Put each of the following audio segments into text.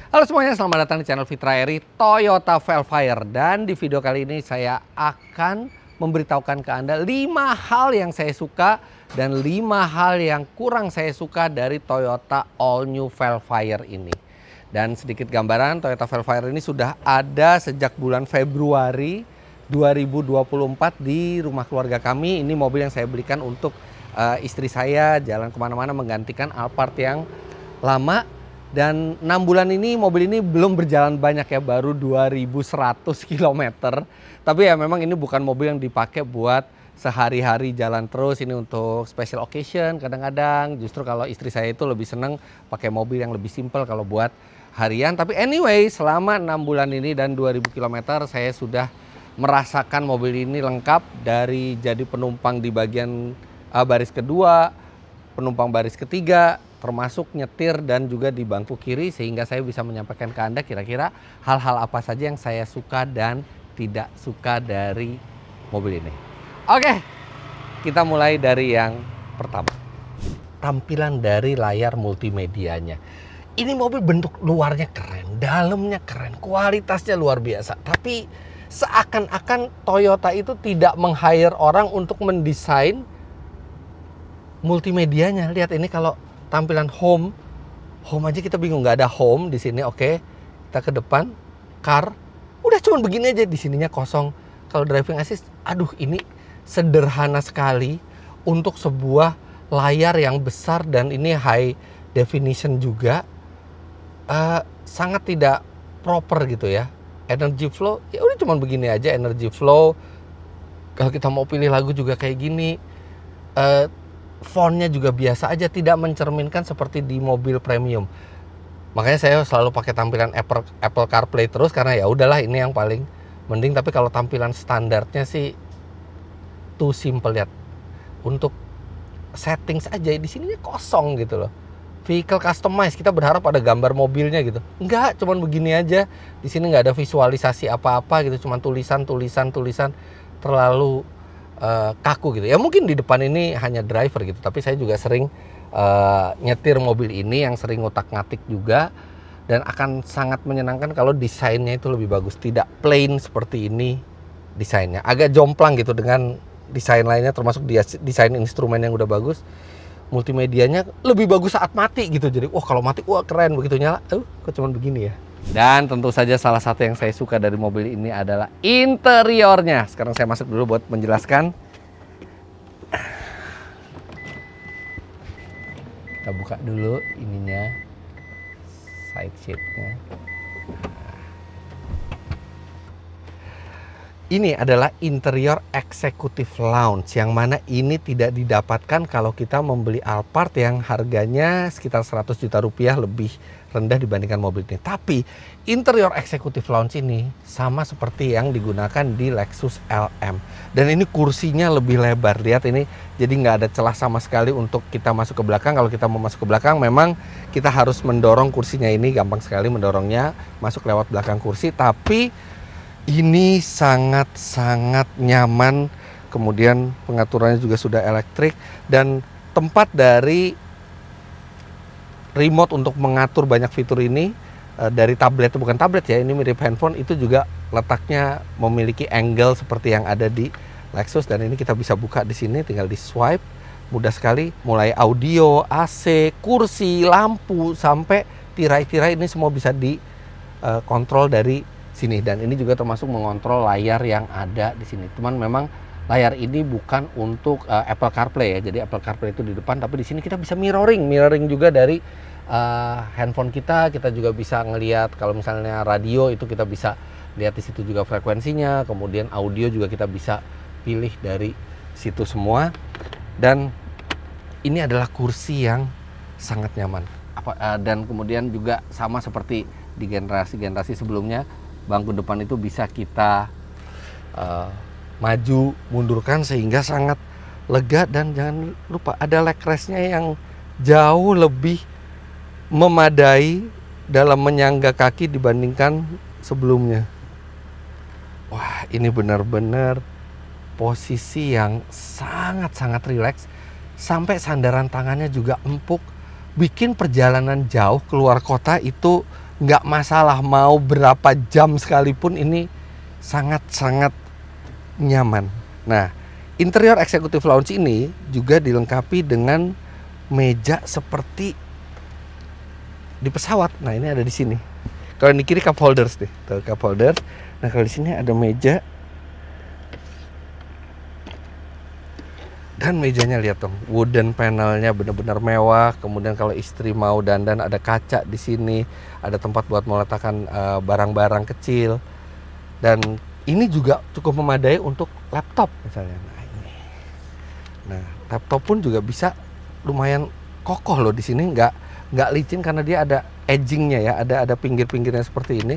Halo semuanya, selamat datang di channel Fitra Eri Toyota Velfire. Dan di video kali ini saya akan memberitahukan ke Anda 5 hal yang saya suka dan 5 hal yang kurang saya suka dari Toyota All New Velfire ini. Dan sedikit gambaran, Toyota Velfire ini sudah ada sejak bulan Februari 2024 di rumah keluarga kami. Ini mobil yang saya belikan untuk istri saya jalan kemana-mana menggantikan Alphard yang lama. Dan 6 bulan ini mobil ini belum berjalan banyak ya, baru 2100 km. Tapi ya memang ini bukan mobil yang dipakai buat sehari-hari jalan terus. Ini untuk special occasion kadang-kadang. Justru kalau istri saya itu lebih seneng pakai mobil yang lebih simple kalau buat harian. Tapi anyway, selama 6 bulan ini dan 2000 km saya sudah merasakan mobil ini lengkap, dari jadi penumpang di bagian baris kedua, penumpang baris ketiga, termasuk nyetir dan juga di bangku kiri, sehingga saya bisa menyampaikan ke Anda kira-kira hal-hal apa saja yang saya suka dan tidak suka dari mobil ini. Oke, kita mulai dari yang pertama. Tampilan dari layar multimedianya. Ini mobil bentuk luarnya keren, dalamnya keren, kualitasnya luar biasa. Tapi seakan-akan Toyota itu tidak meng-hire orang untuk mendesain multimedianya. Lihat ini, kalau tampilan home aja kita bingung, nggak ada home di sini. Oke, kita ke depan, car, udah cuman begini aja, di sininya kosong. Kalau driving assist, aduh, ini sederhana sekali untuk sebuah layar yang besar dan ini high definition juga. Sangat tidak proper gitu ya. Energy flow, ya udah cuman begini aja, energy flow. Kalau kita mau pilih lagu juga kayak gini. Fontnya juga biasa aja, tidak mencerminkan seperti di mobil premium. Makanya saya selalu pakai tampilan Apple CarPlay terus, karena ya udahlah ini yang paling mending. Tapi kalau tampilan standarnya sih too simple. Lihat, untuk settings aja di sininya kosong gitu loh. Vehicle customize, kita berharap ada gambar mobilnya gitu. Enggak, cuman begini aja. Di sini nggak ada visualisasi apa-apa gitu, cuman tulisan, terlalu kaku gitu ya. Mungkin di depan ini hanya driver gitu, tapi saya juga sering nyetir mobil ini yang sering ngutak-ngatik juga, dan akan sangat menyenangkan kalau desainnya itu lebih bagus, tidak plain seperti ini. Desainnya agak jomplang gitu dengan desain lainnya, termasuk desain instrumen yang udah bagus. Multimedianya lebih bagus saat mati gitu, jadi wah kalau mati wah keren, begitu nyala kok cuman begini ya. Dan tentu saja salah satu yang saya suka dari mobil ini adalah interiornya. Sekarang saya masuk dulu buat menjelaskan. Kita buka dulu ininya, side shade-nya. Ini adalah interior executive lounge, yang mana ini tidak didapatkan kalau kita membeli Alphard yang harganya sekitar 100 juta rupiah, lebih rendah dibandingkan mobil ini. Tapi interior executive lounge ini sama seperti yang digunakan di Lexus LM. Dan ini kursinya lebih lebar. Lihat ini, jadi nggak ada celah sama sekali untuk kita masuk ke belakang. Kalau kita mau masuk ke belakang, memang kita harus mendorong kursinya ini, gampang sekali mendorongnya, masuk lewat belakang kursi. Tapi ini sangat-sangat nyaman, kemudian pengaturannya juga sudah elektrik, dan tempat dari remote untuk mengatur banyak fitur ini dari tablet, bukan tablet ya, ini mirip handphone, itu juga letaknya memiliki angle seperti yang ada di Lexus. Dan ini kita bisa buka di sini, tinggal di swipe, mudah sekali, mulai audio, AC, kursi, lampu, sampai tirai-tirai ini semua bisa dikontrol dari sini. Dan ini juga termasuk mengontrol layar yang ada di sini. Cuman memang layar ini bukan untuk Apple CarPlay ya. Jadi Apple CarPlay itu di depan, tapi di sini kita bisa mirroring juga dari handphone kita. Kita juga bisa ngelihat kalau misalnya radio itu kita bisa lihat di situ juga frekuensinya. Kemudian audio juga kita bisa pilih dari situ semua. Dan ini adalah kursi yang sangat nyaman. Dan kemudian juga sama seperti di generasi sebelumnya, bangku depan itu bisa kita maju mundurkan sehingga sangat lega. Dan jangan lupa ada leg rest-nya yang jauh lebih memadai dalam menyangga kaki dibandingkan sebelumnya. Wah, ini benar-benar posisi yang sangat-sangat rileks. Sampai sandaran tangannya juga empuk, bikin perjalanan jauh keluar kota itu nggak masalah mau berapa jam sekalipun, ini sangat-sangat nyaman. Nah, interior eksekutif lounge ini juga dilengkapi dengan meja seperti di pesawat. Nah, ini ada di sini. Kalau di kiri cup holders nih, tuh cup holder. Nah, kalau di sini ada meja. Dan mejanya lihat dong, wooden panelnya benar-benar mewah. Kemudian kalau istri mau dandan ada kaca di sini, ada tempat buat meletakkan barang-barang kecil. Dan ini juga cukup memadai untuk laptop misalnya. Nah, ini. Nah, laptop pun juga bisa lumayan kokoh loh di sini, nggak licin karena dia ada edgingnya ya, ada pinggir-pinggirnya seperti ini.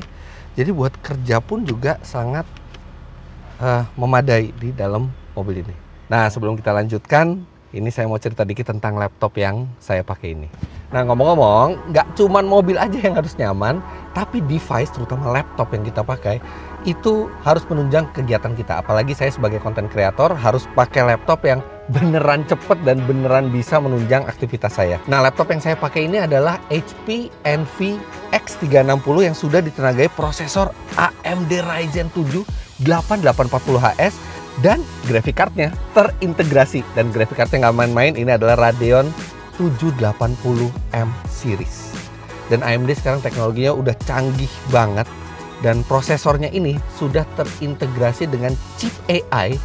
Jadi buat kerja pun juga sangat memadai di dalam mobil ini. Nah, sebelum kita lanjutkan, ini saya mau cerita dikit tentang laptop yang saya pakai ini. Nah, ngomong-ngomong, nggak cuman mobil aja yang harus nyaman, tapi device, terutama laptop yang kita pakai, itu harus menunjang kegiatan kita. Apalagi saya sebagai content creator harus pakai laptop yang beneran cepet dan beneran bisa menunjang aktivitas saya. Nah, laptop yang saya pakai ini adalah HP Envy X360 yang sudah ditenagai prosesor AMD Ryzen 7 8840HS dan graphic cardnya terintegrasi. Dan graphic cardnya nggak main-main, ini adalah Radeon 780M series. Dan AMD sekarang teknologinya udah canggih banget. Dan prosesornya ini sudah terintegrasi dengan chip AI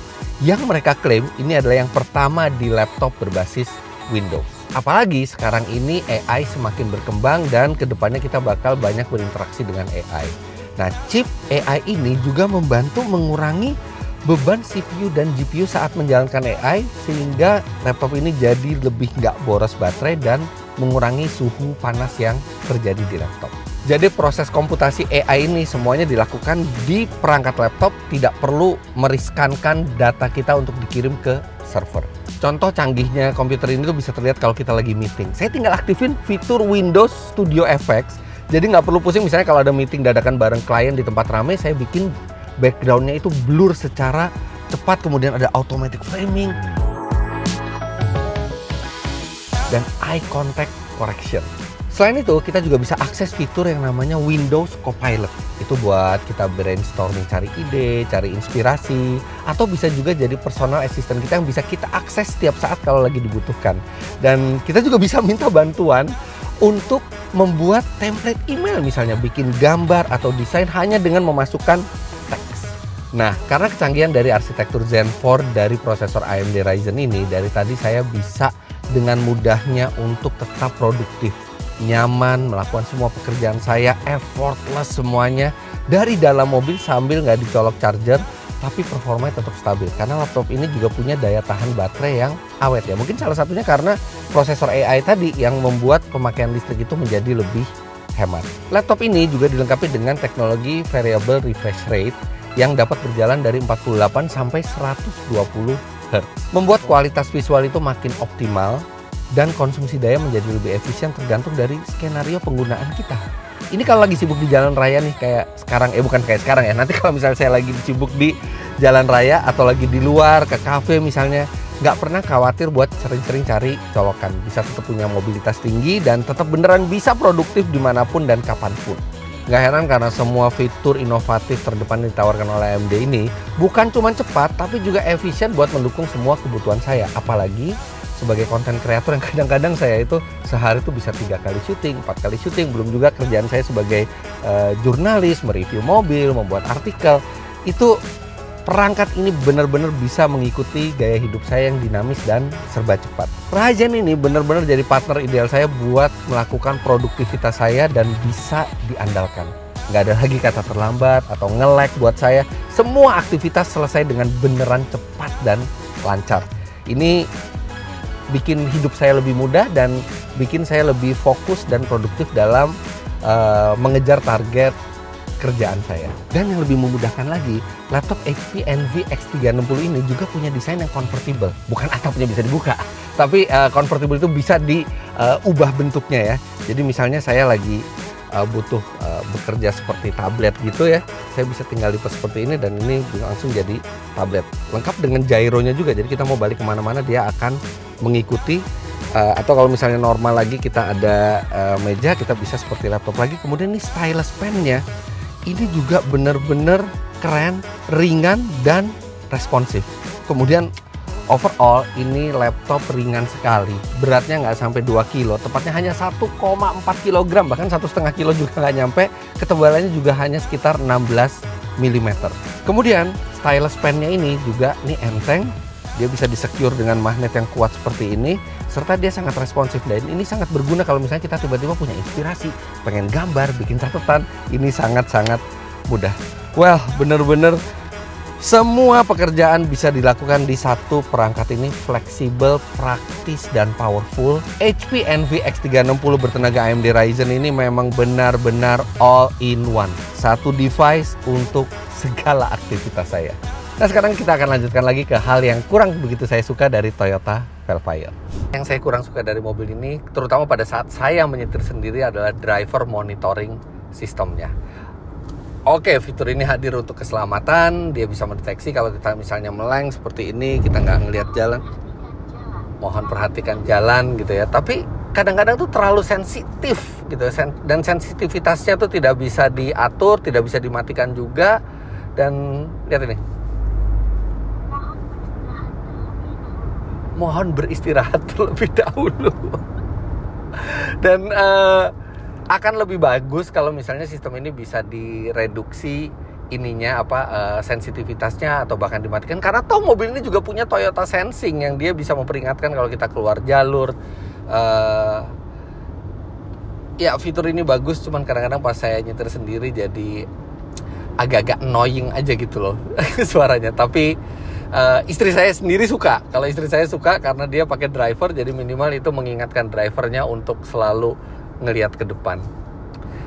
yang mereka klaim ini adalah yang pertama di laptop berbasis Windows. Apalagi sekarang ini AI semakin berkembang dan kedepannya kita bakal banyak berinteraksi dengan AI. Nah, chip AI ini juga membantu mengurangi beban CPU dan GPU saat menjalankan AI, sehingga laptop ini jadi lebih nggak boros baterai dan mengurangi suhu panas yang terjadi di laptop. Jadi proses komputasi AI ini semuanya dilakukan di perangkat laptop, tidak perlu meriskankan data kita untuk dikirim ke server. Contoh canggihnya komputer ini tuh bisa terlihat kalau kita lagi meeting. Saya tinggal aktifin fitur Windows Studio Effects, jadi nggak perlu pusing misalnya kalau ada meeting dadakan bareng klien di tempat ramai, saya bikin backgroundnya itu blur secara cepat, kemudian ada automatic framing dan eye contact correction. Selain itu, kita juga bisa akses fitur yang namanya Windows Copilot. Itu buat kita brainstorming, cari ide, cari inspirasi, atau bisa juga jadi personal assistant kita yang bisa kita akses setiap saat kalau lagi dibutuhkan. Dan kita juga bisa minta bantuan untuk membuat template email, misalnya bikin gambar atau desain hanya dengan memasukkan teks. Nah, karena kecanggihan dari arsitektur Zen 4 dari prosesor AMD Ryzen ini, dari tadi saya bisa dengan mudahnya untuk tetap produktif, nyaman, melakukan semua pekerjaan saya, effortless semuanya dari dalam mobil sambil nggak dicolok charger, tapi performanya tetap stabil. Karena laptop ini juga punya daya tahan baterai yang awet ya. Mungkin salah satunya karena prosesor AI tadi yang membuat pemakaian listrik itu menjadi lebih hemat. Laptop ini juga dilengkapi dengan teknologi variable refresh rate yang dapat berjalan dari 48 sampai 120 Hz. Membuat kualitas visual itu makin optimal dan konsumsi daya menjadi lebih efisien tergantung dari skenario penggunaan kita. Ini kalau lagi sibuk di jalan raya nih kayak sekarang, bukan kayak sekarang ya. Nanti kalau misalnya saya lagi sibuk di jalan raya atau lagi di luar ke kafe misalnya, nggak pernah khawatir buat sering-sering cari colokan. Bisa tetap punya mobilitas tinggi dan tetap beneran bisa produktif dimanapun dan kapanpun. Nggak heran karena semua fitur inovatif terdepan yang ditawarkan oleh AMD ini bukan cuma cepat, tapi juga efisien buat mendukung semua kebutuhan saya. Apalagi sebagai konten kreator yang kadang-kadang saya itu sehari itu bisa 3 kali syuting, 4 kali syuting. Belum juga kerjaan saya sebagai jurnalis, mereview mobil, membuat artikel. Itu perangkat ini benar-benar bisa mengikuti gaya hidup saya yang dinamis dan serba cepat. Ryzen ini benar-benar jadi partner ideal saya buat melakukan produktivitas saya dan bisa diandalkan. Nggak ada lagi kata terlambat atau nge-lag buat saya. Semua aktivitas selesai dengan beneran cepat dan lancar. Ini bikin hidup saya lebih mudah dan bikin saya lebih fokus dan produktif dalam mengejar target kerjaan saya. Dan yang lebih memudahkan lagi, laptop HP Envy X360 ini juga punya desain yang convertible. Bukan atapnya bisa dibuka, tapi convertible itu bisa diubah bentuknya ya. Jadi misalnya saya lagi butuh bekerja seperti tablet gitu ya, saya bisa tinggal lipat seperti ini dan ini langsung jadi tablet. Lengkap dengan gyronya juga, jadi kita mau balik kemana-mana dia akan mengikuti Atau kalau misalnya normal lagi kita ada meja, kita bisa seperti laptop lagi. Kemudian ini stylus pennya, ini juga bener-bener keren, ringan, dan responsif. Kemudian overall ini laptop ringan sekali, beratnya nggak sampai 2 kilo, tepatnya hanya 1,4 kg, bahkan 1,5 kilo juga nggak nyampe. Ketebalannya juga hanya sekitar 16 mm. Kemudian stylus pennya ini juga enteng, dia bisa disecure dengan magnet yang kuat seperti ini, serta dia sangat responsif, dan ini sangat berguna kalau misalnya kita tiba-tiba punya inspirasi, pengen gambar, bikin catatan, ini sangat-sangat mudah. Well, bener-bener semua pekerjaan bisa dilakukan di satu perangkat ini, fleksibel, praktis, dan powerful. HP Envy X360 bertenaga AMD Ryzen ini memang benar-benar all in one. Satu device untuk segala aktivitas saya. Nah, sekarang kita akan lanjutkan lagi ke hal yang kurang begitu saya suka dari Toyota Velfire. Yang saya kurang suka dari mobil ini, terutama pada saat saya menyetir sendiri, adalah driver monitoring sistemnya. Oke, fitur ini hadir untuk keselamatan. Dia bisa mendeteksi kalau kita misalnya meleng seperti ini, kita nggak ngelihat jalan. Mohon perhatikan jalan gitu ya. Tapi kadang-kadang tuh terlalu sensitif gitu, dan sensitivitasnya tuh tidak bisa diatur, tidak bisa dimatikan juga. Dan lihat ini, mohon beristirahat terlebih dahulu. Dan akan lebih bagus kalau misalnya sistem ini bisa direduksi ininya sensitivitasnya, atau bahkan dimatikan, karena toh mobil ini juga punya Toyota Sensing yang dia bisa memperingatkan kalau kita keluar jalur. Ya, fitur ini bagus, cuman kadang-kadang pas saya nyetir sendiri jadi agak-agak annoying aja gitu loh suaranya. Tapi istri saya sendiri suka. Kalau istri saya suka karena dia pakai driver, jadi minimal itu mengingatkan drivernya untuk selalu ngelihat ke depan.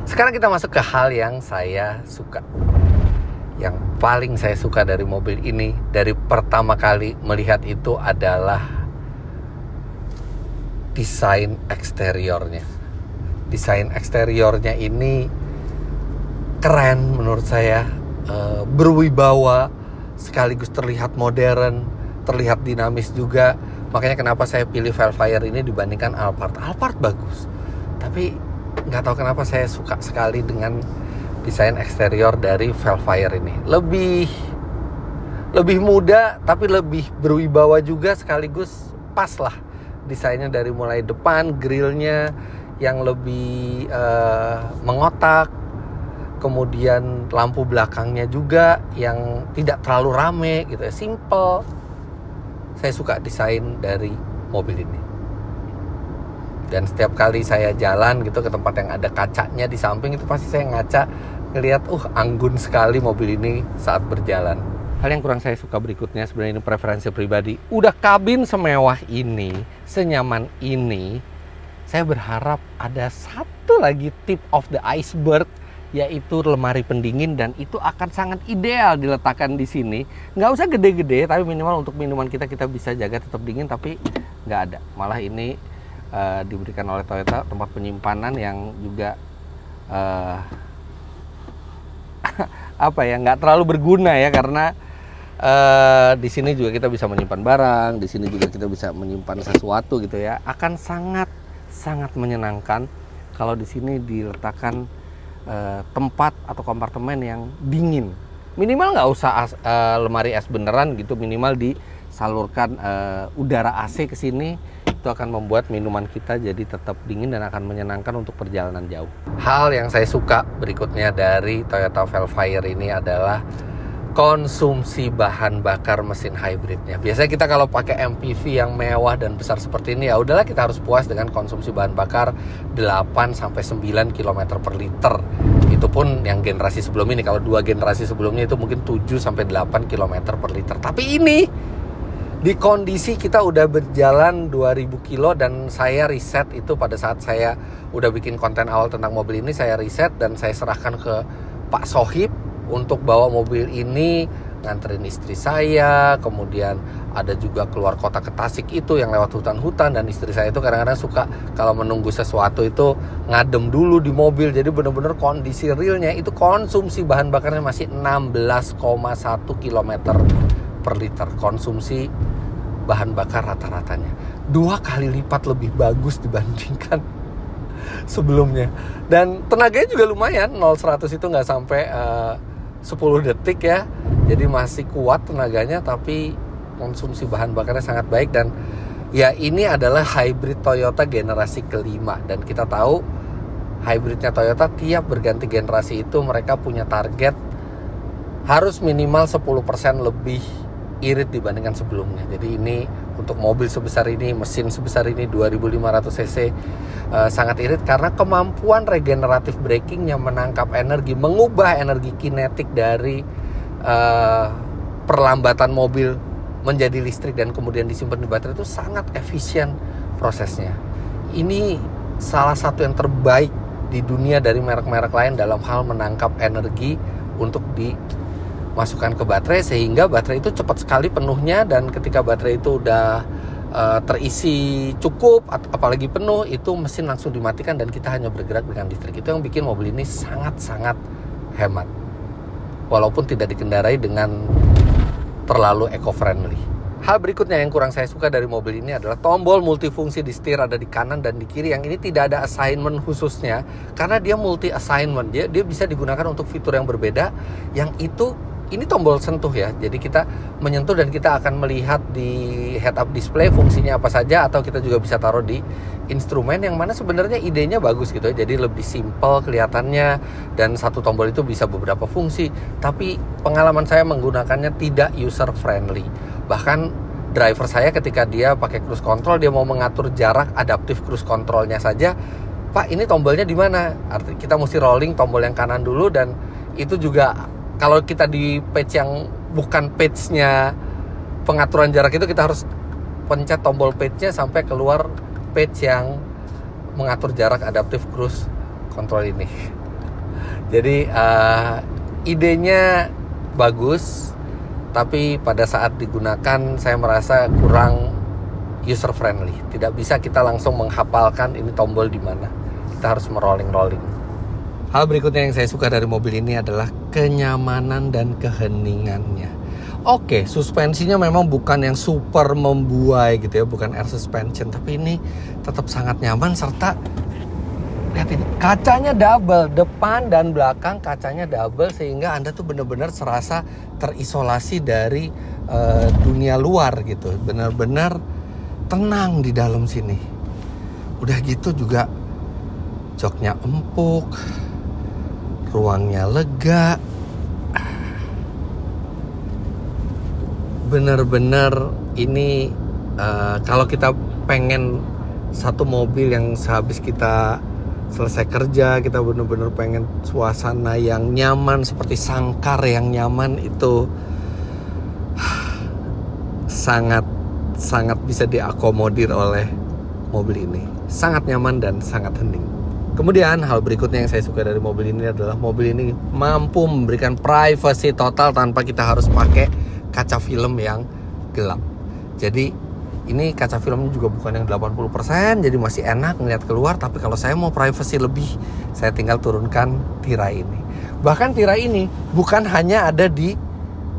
Sekarang kita masuk ke hal yang saya suka. Yang paling saya suka dari mobil ini, dari pertama kali melihat itu adalah desain eksteriornya. Desain eksteriornya ini keren menurut saya, berwibawa, sekaligus terlihat modern, terlihat dinamis juga. Makanya kenapa saya pilih Velfire ini dibandingkan Alphard. Alphard bagus, tapi nggak tahu kenapa saya suka sekali dengan desain eksterior dari Velfire ini. Lebih muda, tapi lebih berwibawa juga, sekaligus pas lah desainnya, dari mulai depan, grillnya yang lebih mengotak, kemudian lampu belakangnya juga yang tidak terlalu rame gitu ya, simple. Saya suka desain dari mobil ini. Dan setiap kali saya jalan gitu ke tempat yang ada kacanya di samping, itu pasti saya ngaca ngelihat, anggun sekali mobil ini saat berjalan. Hal yang kurang saya suka berikutnya, sebenarnya ini preferensi pribadi. Udah kabin semewah ini, senyaman ini, saya berharap ada satu lagi tip of the iceberg, yaitu lemari pendingin, dan itu akan sangat ideal diletakkan di sini. Nggak usah gede-gede, tapi minimal untuk minuman kita bisa jaga tetap dingin, tapi nggak ada. Malah ini diberikan oleh Toyota tempat penyimpanan yang juga nggak terlalu berguna ya, karena di sini juga kita bisa menyimpan barang, di sini juga kita bisa menyimpan sesuatu gitu ya. Akan sangat menyenangkan kalau di sini diletakkan tempat atau kompartemen yang dingin. Minimal nggak usah lemari es beneran gitu, minimal disalurkan udara AC ke sini. Itu akan membuat minuman kita jadi tetap dingin dan akan menyenangkan untuk perjalanan jauh. Hal yang saya suka berikutnya dari Toyota Velfire ini adalah konsumsi bahan bakar mesin hybridnya. Biasanya kita kalau pakai MPV yang mewah dan besar seperti ini, ya udahlah, kita harus puas dengan konsumsi bahan bakar 8-9 km per liter. Itu pun yang generasi sebelum ini. Kalau 2 generasi sebelumnya itu mungkin 7-8 km per liter. Tapi ini di kondisi kita udah berjalan 2000 kilo, dan saya riset itu pada saat saya udah bikin konten awal tentang mobil ini, saya riset dan saya serahkan ke Pak Sohib untuk bawa mobil ini nganterin istri saya. Kemudian ada juga keluar kota ke Tasik itu yang lewat hutan-hutan, dan istri saya itu kadang-kadang suka kalau menunggu sesuatu itu ngadem dulu di mobil. Jadi bener-bener kondisi realnya itu konsumsi bahan bakarnya masih 16,1 km per liter. Konsumsi bahan bakar rata-ratanya. 2 kali lipat lebih bagus dibandingkan sebelumnya. Dan tenaganya juga lumayan, 0-100 itu nggak sampai 10 detik ya. Jadi masih kuat tenaganya, tapi konsumsi bahan bakarnya sangat baik. Dan ya ini adalah hybrid Toyota generasi kelima. Dan kita tahu hybridnya Toyota tiap berganti generasi itu mereka punya target harus minimal 10% lebih irit dibandingkan sebelumnya. Jadi ini untuk mobil sebesar ini, mesin sebesar ini 2500 cc sangat irit karena kemampuan regeneratif brakingnya menangkap energi, mengubah energi kinetik dari perlambatan mobil menjadi listrik dan kemudian disimpan di baterai itu sangat efisien prosesnya. Ini salah satu yang terbaik di dunia dari merek-merek lain dalam hal menangkap energi untuk dimasukkan ke baterai, sehingga baterai itu cepat sekali penuhnya, dan ketika baterai itu udah terisi cukup apalagi penuh, itu mesin langsung dimatikan dan kita hanya bergerak dengan listrik. Itu yang bikin mobil ini sangat-sangat hemat walaupun tidak dikendarai dengan terlalu eco-friendly. Hal berikutnya yang kurang saya suka dari mobil ini adalah tombol multifungsi di setir ada di kanan dan di kiri, yang ini tidak ada assignment khususnya karena dia multi assignment. Dia bisa digunakan untuk fitur yang berbeda, yang itu ini tombol sentuh ya. Jadi kita menyentuh dan kita akan melihat di head up display fungsinya apa saja, atau kita juga bisa taruh di instrumen, yang mana sebenarnya idenya bagus gitu ya. Jadi lebih simple kelihatannya, dan satu tombol itu bisa beberapa fungsi. Tapi pengalaman saya menggunakannya tidak user friendly. Bahkan driver saya ketika dia pakai cruise control, dia mau mengatur jarak adaptif cruise controlnya saja, Pak ini tombolnya di mana? Artinya kita mesti rolling tombol yang kanan dulu, dan itu juga kalau kita di page yang bukan page-nya pengaturan jarak itu, kita harus pencet tombol page-nya sampai keluar page yang mengatur jarak adaptif cruise control ini. Jadi idenya bagus, tapi pada saat digunakan saya merasa kurang user friendly. Tidak bisa kita langsung menghafalkan ini tombol di mana. Kita harus merolling-rolling. Hal berikutnya yang saya suka dari mobil ini adalah kenyamanan dan keheningannya. Oke, suspensinya memang bukan yang super membuai gitu ya, bukan air suspension, tapi ini tetap sangat nyaman. Serta lihat ini, kacanya double, depan dan belakang kacanya double, sehingga Anda tuh benar-benar serasa terisolasi dari dunia luar gitu. Benar-benar tenang di dalam sini. Udah gitu juga joknya empuk, ruangnya lega. Bener-bener ini kalau kita pengen satu mobil yang sehabis kita selesai kerja, kita bener-bener pengen suasana yang nyaman seperti sangkar yang nyaman, itu sangat bisa diakomodir oleh mobil ini. Sangat nyaman dan sangat hening. Kemudian hal berikutnya yang saya suka dari mobil ini adalah mobil ini mampu memberikan privacy total tanpa kita harus pakai kaca film yang gelap. Jadi ini kaca filmnya juga bukan yang 80%, jadi masih enak ngeliat keluar. Tapi kalau saya mau privacy lebih, saya tinggal turunkan tirai ini. Bahkan tirai ini bukan hanya ada di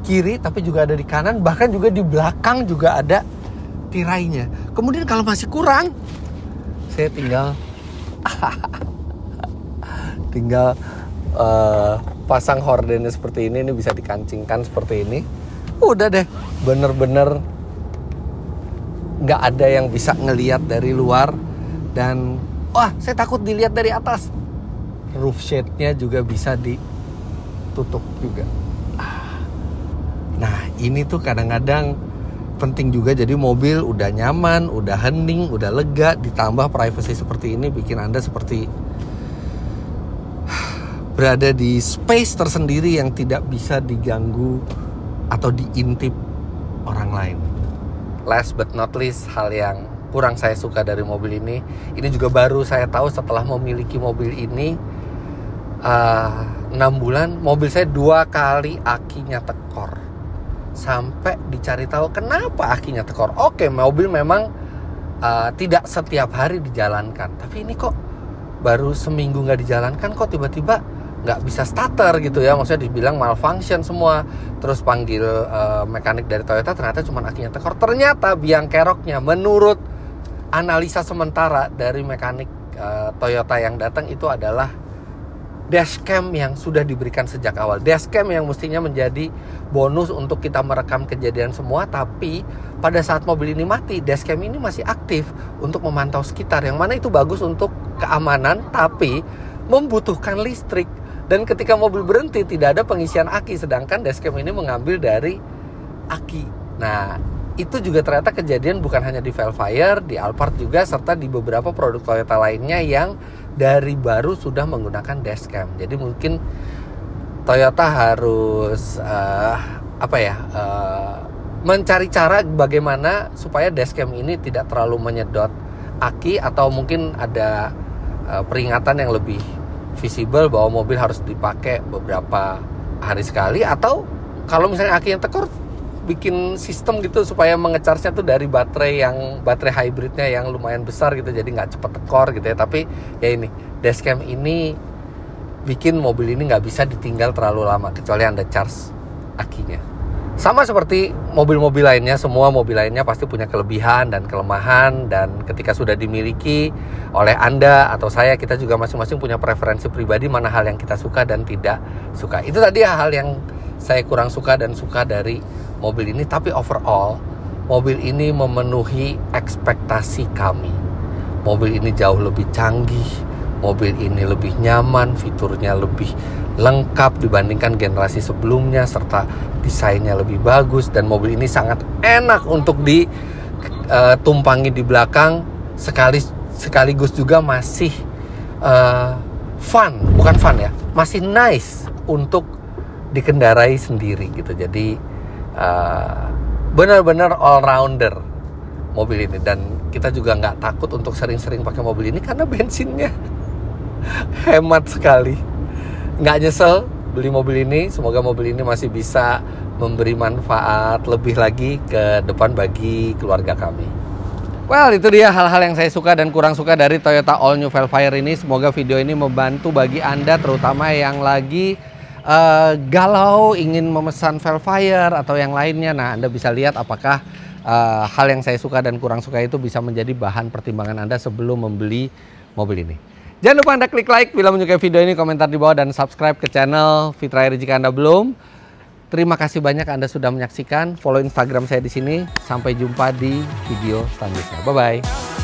kiri, tapi juga ada di kanan, bahkan juga di belakang juga ada tirainya. Kemudian kalau masih kurang, saya tinggal pasang hordennya seperti ini bisa dikancingkan seperti ini. Udah deh, bener-bener nggak ada yang bisa ngelihat dari luar. Dan saya takut dilihat dari atas. Roof shade-nya juga bisa ditutup juga. Nah ini tuh kadang-kadang penting juga. Jadi mobil udah nyaman, udah hening, udah lega, ditambah privacy seperti ini bikin Anda seperti berada di space tersendiri yang tidak bisa diganggu atau diintip orang lain. Last but not least, hal yang kurang saya suka dari mobil ini juga baru saya tahu setelah memiliki mobil ini 6 bulan, mobil saya 2 kali akinya tekor. Sampai dicari tahu kenapa akinya tekor. Oke, mobil memang tidak setiap hari dijalankan, tapi ini kok baru seminggu nggak dijalankan, kok tiba-tiba nggak bisa starter gitu ya, maksudnya dibilang malfunction semua. Terus panggil mekanik dari Toyota, ternyata cuma akinya tekor. Ternyata biang keroknya menurut analisa sementara dari mekanik Toyota yang datang itu adalah dashcam yang sudah diberikan sejak awal. Dashcam yang mestinya menjadi bonus untuk kita merekam kejadian semua, tapi pada saat mobil ini mati, dashcam ini masih aktif untuk memantau sekitar, yang mana itu bagus untuk keamanan, tapi membutuhkan listrik. Dan ketika mobil berhenti tidak ada pengisian aki, sedangkan dashcam ini mengambil dari aki. Nah, itu juga ternyata kejadian bukan hanya di Velfire, di Alphard juga, serta di beberapa produk Toyota lainnya yang dari baru sudah menggunakan dashcam. Jadi mungkin Toyota harus mencari cara bagaimana supaya dashcam ini tidak terlalu menyedot aki, atau mungkin ada peringatan yang lebih visible bahwa mobil harus dipakai beberapa hari sekali, atau kalau misalnya aki yang tekor, bikin sistem gitu supaya mengecharge-nya tuh dari baterai hybridnya yang lumayan besar gitu, jadi nggak cepet tekor gitu ya. Tapi ya ini dashcam ini bikin mobil ini nggak bisa ditinggal terlalu lama kecuali Anda charge akinya. Sama seperti mobil-mobil lainnya, semua mobil lainnya pasti punya kelebihan dan kelemahan, dan ketika sudah dimiliki oleh Anda atau saya, kita juga masing-masing punya preferensi pribadi mana hal yang kita suka dan tidak suka. Itu tadi hal yang saya kurang suka dan suka dari mobil ini. Tapi overall, mobil ini memenuhi ekspektasi kami. Mobil ini jauh lebih canggih, mobil ini lebih nyaman, fiturnya lebih lengkap dibandingkan generasi sebelumnya, serta desainnya lebih bagus, dan mobil ini sangat enak untuk ditumpangi di belakang, sekaligus juga masih bukan fun ya, masih nice untuk dikendarai sendiri gitu. Jadi benar-benar all rounder mobil ini, dan kita juga nggak takut untuk sering-sering pakai mobil ini karena bensinnya hemat sekali. Nggak nyesel beli mobil ini. Semoga mobil ini masih bisa memberi manfaat lebih lagi ke depan bagi keluarga kami. Well, itu dia hal-hal yang saya suka dan kurang suka dari Toyota All New Velfire ini. Semoga video ini membantu bagi Anda, terutama yang lagi galau ingin memesan Velfire atau yang lainnya. Nah, Anda bisa lihat apakah hal yang saya suka dan kurang suka itu bisa menjadi bahan pertimbangan Anda sebelum membeli mobil ini. Jangan lupa Anda klik like bila menyukai video ini, komentar di bawah, dan subscribe ke channel Fitra Eri jika Anda belum. Terima kasih banyak Anda sudah menyaksikan. Follow Instagram saya di sini. Sampai jumpa di video selanjutnya. Bye-bye.